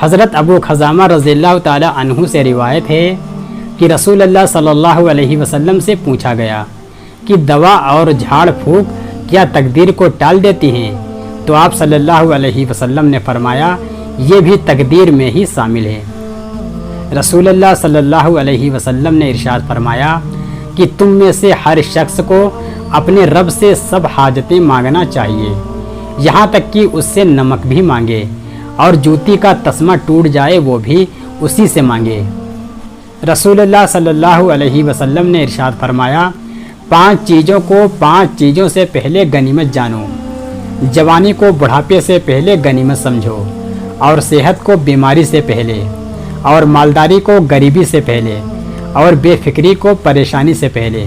حضرت ابو خزامہ رضی اللہ تعالی عنہ سے روایت ہے کہ رسول اللہ صلی اللہ علیہ وسلم سے پوچھا گیا کہ دوا اور جھاڑ پھونک کیا تقدیر کو ٹال دیتی ہیں؟ تو آپ صلی اللہ علیہ وسلم نے فرمایا یہ بھی تقدیر میں ہی شامل ہے۔ رسول اللہ صلی اللہ علیہ وسلم نے ارشاد فرمایا کہ تم میں سے ہر شخص کو اپنے رب سے سب حاجتیں مانگنا چاہیے، یہاں تک کہ اس سے نمک بھی مانگے، اور جوتی کا تسمہ ٹوٹ جائے وہ بھی اسی سے مانگے۔ رسول اللہ صلی اللہ علیہ وسلم نے ارشاد فرمایا 5 چیزوں کو 5 چیزوں سے پہلے غنیمت جانو، جوانی کو بڑھاپے سے پہلے غنیمت سمجھو، اور صحت کو بیماری سے پہلے، اور مالداری کو غریبی سے پہلے، اور بے فکری کو پریشانی سے پہلے،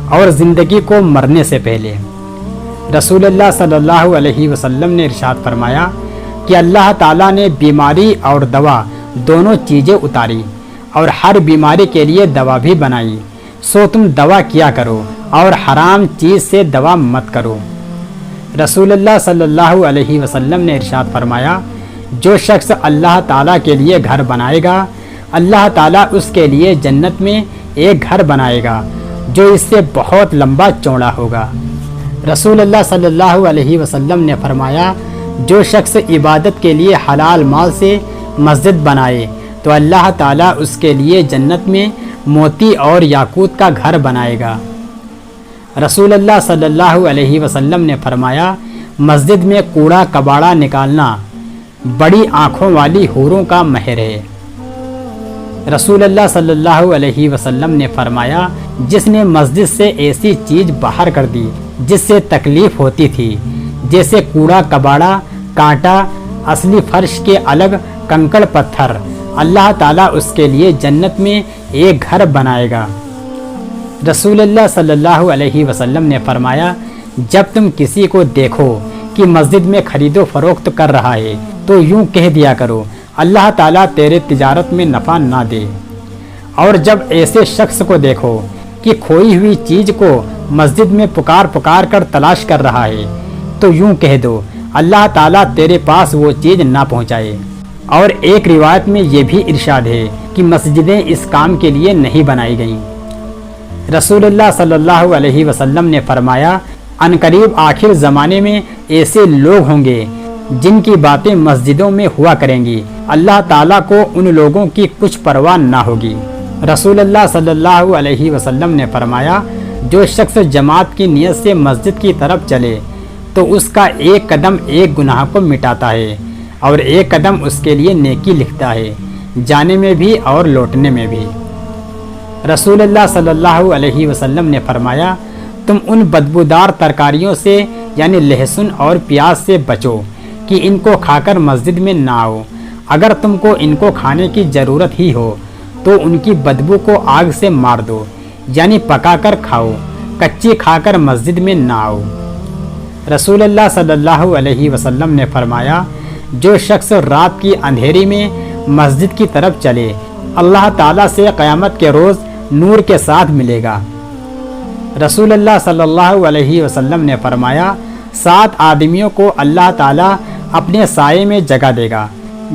اور زندگی کو مرنے سے پہلے۔ رسول اللہ صلی اللہ علیہ وسلم نے ارشاد فرمایا کہ اللہ تعالیٰ نے بیماری اور دوا دونوں چیزیں اتاری اور ہر بیماری کے لیے دوا بھی بنائی، سو تم دوا کیا کرو اور حرام چیز سے دوا مت کرو۔ رسول اللہ صلی اللہ علیہ وسلم نے ارشاد فرمایا جو شخص اللہ تعالیٰ کے لیے گھر بنائے گا، اللہ تعالیٰ اس کے لیے جنت میں ایک گھر بنائے گا جو اس سے بہت لمبا چوڑا ہوگا۔ رسول اللہ صلی اللہ علیہ وسلم نے فرمایا جو شخص عبادت کے لیے حلال مال سے مسجد بنائے تو اللہ تعالیٰ اس کے لیے جنت میں موتی اور یاقوت کا گھر بنائے گا۔ رسول اللہ صلی اللہ علیہ وسلم نے فرمایا مسجد میں کوڑا کباڑا نکالنا بڑی آنکھوں والی حوروں کا مہر ہے۔ رسول اللہ صلی اللہ علیہ وسلم نے فرمایا جس نے مسجد سے ایسی چیز باہر کر دی جس سے تکلیف ہوتی تھی، جیسے کوڑا کباڑا، کانٹا، اصلی فرش کے الگ کنکڑ پتھر، اللہ تعالیٰ اس کے لیے جنت میں ایک گھر بنائے گا۔ رسول اللہ صلی اللہ علیہ وسلم نے فرمایا جب تم کسی کو دیکھو کہ مسجد میں خرید و فروخت کر رہا ہے تو یوں کہہ دیا کرو اللہ تعالیٰ تیرے تجارت میں نفع نہ دے، اور جب ایسے شخص کو دیکھو کہ کھوئی ہوئی چیز کو مسجد میں پکار پکار کر تلاش کر رہا ہے تو یوں کہہ دو اللہ تعالیٰ تیرے پاس وہ چیز نہ پہنچائے۔ اور ایک روایت میں یہ بھی ارشاد ہے کہ مسجدیں اس کام کے لیے نہیں بنائی گئیں۔ رسول اللہ صلی اللہ علیہ وسلم نے فرمایا عنقریب آخر زمانے میں ایسے لوگ ہوں گے جن کی باتیں مسجدوں میں ہوا کریں گی، اللہ تعالیٰ کو ان لوگوں کی کچھ پرواہ نہ ہوگی۔ رسول اللہ صلی اللہ علیہ وسلم نے فرمایا جو شخص جماعت کی نیت سے مسجد کی طرف چلے تو اس کا ایک قدم ایک گناہ کو مٹاتا ہے اور ایک قدم اس کے لیے نیکی لکھتا ہے، جانے میں بھی اور لوٹنے میں بھی۔ رسول اللہ صلی اللہ علیہ وسلم نے فرمایا تم ان بدبودار ترکاریوں سے یعنی لہسن اور پیاز سے بچو کہ ان کو کھا کر مسجد میں نہ آؤ، اگر تم کو ان کو کھانے کی ضرورت ہی ہو تو ان کی بدبو کو آگ سے مار دو، یعنی پکا کر کھاؤ، کچی کھا کر مسجد میں نہ آؤ۔ رسول اللہ صلی اللہ علیہ وسلم نے فرمایا جو شخص رات کی اندھیری میں مسجد کی طرف چلے اللہ تعالیٰ سے قیامت کے روز نور کے ساتھ ملے گا۔ رسول اللہ صلی اللہ علیہ وسلم نے فرمایا 7 آدمیوں کو اللہ تعالیٰ اپنے سائے میں جگہ دے گا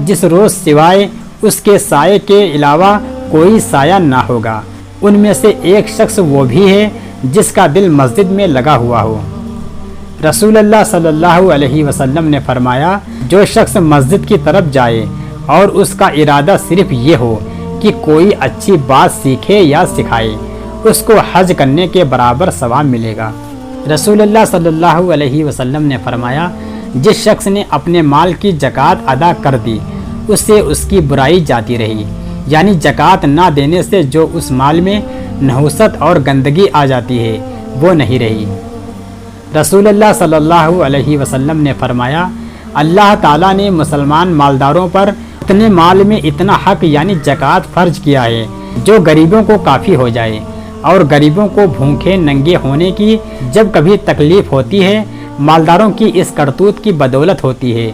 جس روز سوائے اس کے سائے کے علاوہ کوئی سایہ نہ ہوگا، ان میں سے ایک شخص وہ بھی ہے جس کا دل مسجد میں لگا ہوا ہو۔ رسول اللہ صلی اللہ علیہ وسلم نے فرمایا جو شخص مسجد کی طرف جائے اور اس کا ارادہ صرف یہ ہو کہ کوئی اچھی بات سیکھے یا سکھائے اس کو حج کرنے کے برابر ثواب ملے گا۔ رسول اللہ صلی اللہ علیہ وسلم نے فرمایا جس شخص نے اپنے مال کی زکوٰۃ ادا کر دی اس سے اس کی برائی جاتی رہی، یعنی زکوٰۃ نہ دینے سے جو اس مال میں نحوست اور گندگی آ جاتی ہے وہ نہیں رہی۔ رسول اللہ صلی اللہ علیہ وسلم نے فرمایا اللہ تعالیٰ نے مسلمان مالداروں پر اتنے مال میں اتنا حق یعنی زکوٰۃ فرض کیا ہے جو غریبوں کو کافی ہو جائے، اور غریبوں کو بھوکے ننگے ہونے کی جب کبھی تکلیف ہوتی ہے مالداروں کی اس کرتوت کی بدولت ہوتی ہے،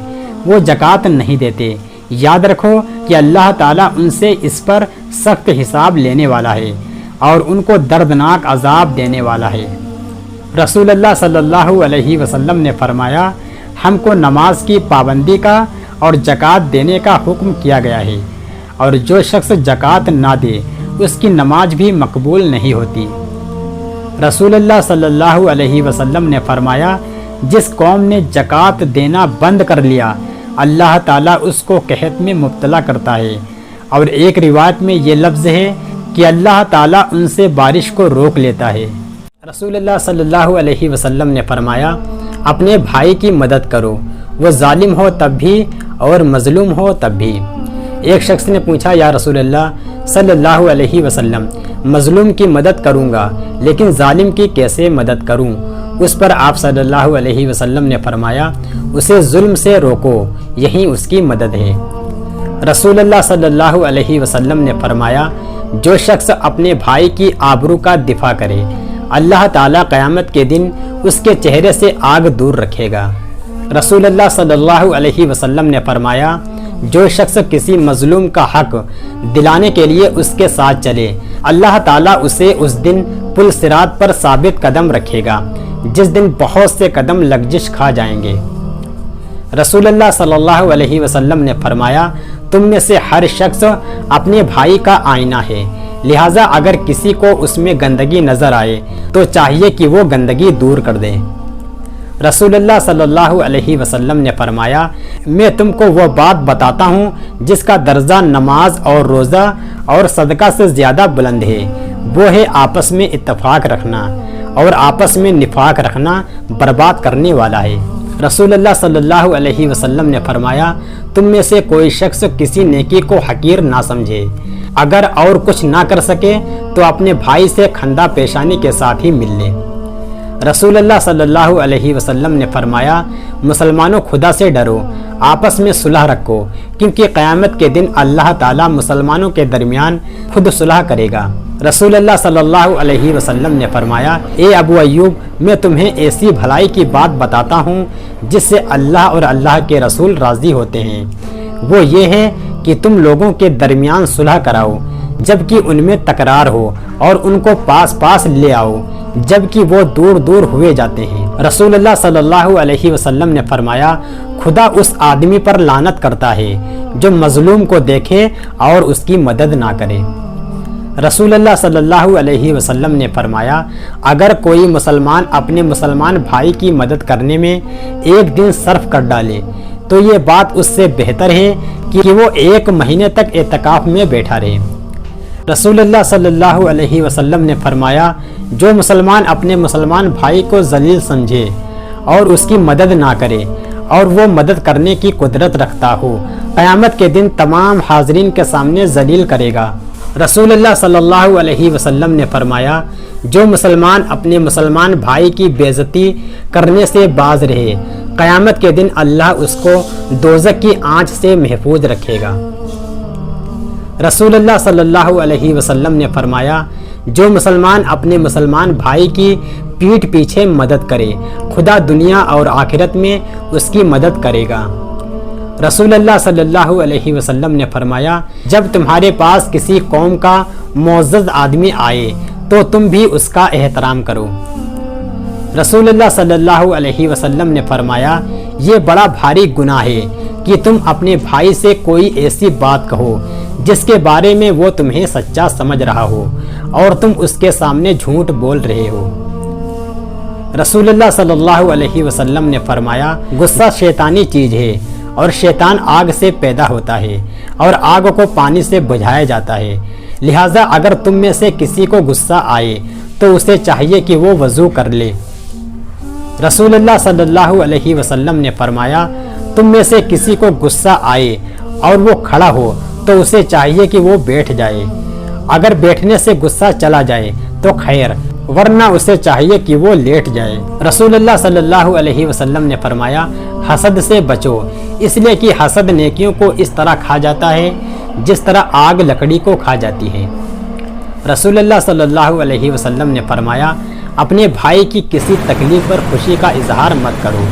وہ زکوٰۃ نہیں دیتے۔ یاد رکھو کہ اللہ تعالیٰ ان سے اس پر سخت حساب لینے والا ہے اور ان کو دردناک عذاب دینے والا ہے۔ رسول اللہ صلی اللہ علیہ وسلم نے فرمایا ہم کو نماز کی پابندی کا اور زکوٰۃ دینے کا حکم کیا گیا ہے، اور جو شخص زکوٰۃ نہ دے اس کی نماز بھی مقبول نہیں ہوتی۔ رسول اللہ صلی اللہ علیہ وسلم نے فرمایا، جس قوم نے زکوٰۃ دینا بند کر لیا اللہ تعالیٰ اس کو قحط میں مبتلا کرتا ہے، اور ایک روایت میں یہ لفظ ہے کہ اللہ تعالیٰ ان سے بارش کو روک لیتا ہے۔ رسول اللہ صلی اللہ علیہ وسلم نے فرمایا، اپنے بھائی کی مدد کرو، وہ ظالم ہو تب بھی اور مظلوم ہو تب بھی۔ ایک شخص نے پوچھا، یا رسول اللہ صلی اللہ علیہ وسلم، مظلوم کی مدد کروں گا لیکن ظالم کی کیسے مدد کروں؟ اس پر آپ صلی اللہ علیہ وسلم نے فرمایا، اسے ظلم سے روکو، یہی اس کی مدد ہے۔ رسول اللہ صلی اللہ علیہ وسلم نے فرمایا، جو شخص اپنے بھائی کی آبرو کا دفاع کرے اللہ تعالیٰ قیامت کے دن اس کے چہرے سے آگ دور رکھے گا۔ رسول اللہ صلی اللہ علیہ وسلم نے فرمایا، جو شخص کسی مظلوم کا حق دلانے کے لیے اس کے ساتھ چلے اللہ تعالیٰ اسے اس دن پل صراط پر ثابت قدم رکھے گا، جس دن بہت سے قدم لغزش کھا جائیں گے۔ رسول اللہ صلی اللہ علیہ وسلم نے فرمایا، تم میں سے ہر شخص اپنے بھائی کا آئینہ ہے، لہٰذا اگر کسی کو اس میں گندگی نظر آئے تو چاہیے کہ وہ گندگی دور کر دے۔ رسول اللہ صلی اللہ علیہ وسلم نے فرمایا، میں تم کو وہ بات بتاتا ہوں جس کا درجہ نماز اور روزہ اور صدقہ سے زیادہ بلند ہے، وہ ہے آپس میں اتفاق رکھنا، اور آپس میں نفاق رکھنا برباد کرنے والا ہے۔ رسول اللہ صلی اللہ علیہ وسلم نے فرمایا، تم میں سے کوئی شخص کسی نیکی کو حقیر نہ سمجھے، اگر اور کچھ نہ کر سکے تو اپنے بھائی سے کھندہ پیشانی کے ساتھ ہی مل لے۔ رسول اللہ صلی اللہ علیہ وسلم نے فرمایا، مسلمانوں خدا سے ڈرو، آپس میں صلح رکھو، کیونکہ قیامت کے دن اللہ تعالیٰ مسلمانوں کے درمیان خود صلح کرے گا۔ رسول اللہ صلی اللہ علیہ وسلم نے فرمایا، اے ابو ایوب، میں تمہیں ایسی بھلائی کی بات بتاتا ہوں جس سے اللہ اور اللہ کے رسول راضی ہوتے ہیں، وہ یہ ہے کہ تم لوگوں کے درمیان صلح کراؤ جبکہ ان میں تکرار ہو، اور ان کو پاس پاس لے آؤ جبکہ وہ دور دور ہوئے جاتے ہیں۔ رسول اللہ صلی اللہ علیہ وسلم نے فرمایا، خدا اس آدمی پر لعنت کرتا ہے جو مظلوم کو دیکھے اور اس کی مدد نہ کرے۔ رسول اللہ صلی اللہ علیہ وسلم نے فرمایا، اگر کوئی مسلمان اپنے مسلمان بھائی کی مدد کرنے میں ایک دن صرف کر ڈالے تو یہ بات اس سے بہتر ہے کہ وہ 1 مہینے تک اعتکاف میں بیٹھا رہے۔ رسول اللہ صلی اللہ علیہ وسلم نے فرمایا، جو مسلمان اپنے مسلمان بھائی کو ذلیل سمجھے اور اس کی مدد نہ کرے اور وہ مدد کرنے کی قدرت رکھتا ہو، قیامت کے دن تمام حاضرین کے سامنے ذلیل کرے گا۔ رسول اللہ صلی اللہ علیہ وسلم نے فرمایا، جو مسلمان اپنے مسلمان بھائی کی بے عزتی کرنے سے باز رہے، قیامت کے دن اللہ اس کو دوزخ کی آنچ سے محفوظ رکھے گا۔ رسول اللہ صلی اللہ علیہ وسلم نے فرمایا، جو مسلمان اپنے مسلمان بھائی کی پیٹھ پیچھے مدد کرے، خدا دنیا اور آخرت میں اس کی مدد کرے گا۔ رسول اللہ صلی اللہ علیہ وسلم نے فرمایا، جب تمہارے پاس کسی قوم کا معزز آدمی آئے تو تم بھی اس کا احترام کرو۔ رسول اللہ صلی اللہ علیہ وسلم نے فرمایا، یہ بڑا بھاری گناہ ہے کہ تم اپنے بھائی سے کوئی ایسی بات کہو جس کے بارے میں وہ تمہیں سچا سمجھ رہا ہو اور تم اس کے سامنے جھوٹ بول رہے ہو۔ رسول اللہ صلی اللہ علیہ وسلم نے فرمایا، غصہ شیطانی چیز ہے اور شیطان آگ سے پیدا ہوتا ہے اور آگ کو پانی سے بجھایا جاتا ہے، لہٰذا اگر تم میں سے کسی کو غصہ آئے تو اسے چاہیے کہ وہ وضو کر لے۔ رسول اللہ صلی اللہ علیہ وسلم نے فرمایا، تم میں سے کسی کو غصہ آئے اور وہ کھڑا ہو تو اسے چاہیے کہ وہ بیٹھ جائے، اگر بیٹھنے سے غصہ چلا جائے تو خیر، ورنہ اسے چاہیے کہ وہ لیٹ جائے۔ رسول اللہ صلی اللہ علیہ وسلم نے فرمایا، حسد سے بچو، اس لیے کہ حسد نیکیوں کو اس طرح کھا جاتا ہے جس طرح آگ لکڑی کو کھا جاتی ہے۔ رسول اللہ صلی اللہ علیہ وسلم نے فرمایا، اپنے بھائی کی کسی تکلیف پر خوشی کا اظہار مت کرو،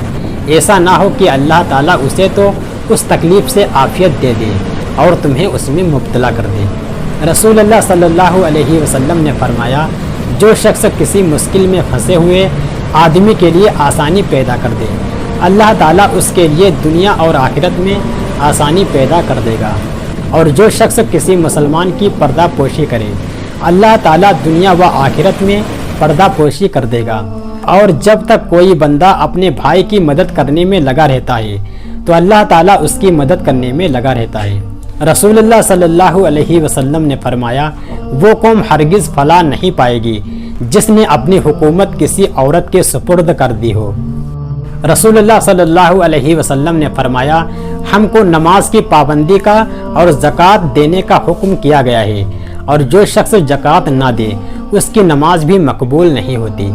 ایسا نہ ہو کہ اللہ تعالیٰ اسے تو اس تکلیف سے عافیت دے دے اور تمہیں اس میں مبتلا کر دے۔ رسول اللہ صلی اللہ علیہ وسلم نے فرمایا، جو شخص کسی مشکل میں پھنسے ہوئے آدمی کے لیے آسانی پیدا کر دے، اللہ تعالیٰ اس کے لیے دنیا اور آخرت میں آسانی پیدا کر دے گا۔ اور جو شخص کسی مسلمان کی پردہ پوشی کرے اللہ تعالیٰ دنیا و آخرت میں پردہ پوشی کر دے گا۔ اور جب تک کوئی بندہ اپنے بھائی کی مدد کرنے میں لگا رہتا ہے تو اللہ تعالیٰ اس کی مدد کرنے میں لگا رہتا ہے۔ رسول اللہ صلی اللہ علیہ وسلم نے فرمایا، وہ قوم ہرگز فلاح نہیں پائے گی جس نے اپنی حکومت کسی عورت کے سپرد کر دی ہو۔ رسول اللہ صلی اللہ علیہ وسلم نے فرمایا، ہم کو نماز کی پابندی کا اور زکوٰۃ دینے کا حکم کیا گیا ہے، اور جو شخص زکوٰۃ نہ دے اس کی نماز بھی مقبول نہیں ہوتی۔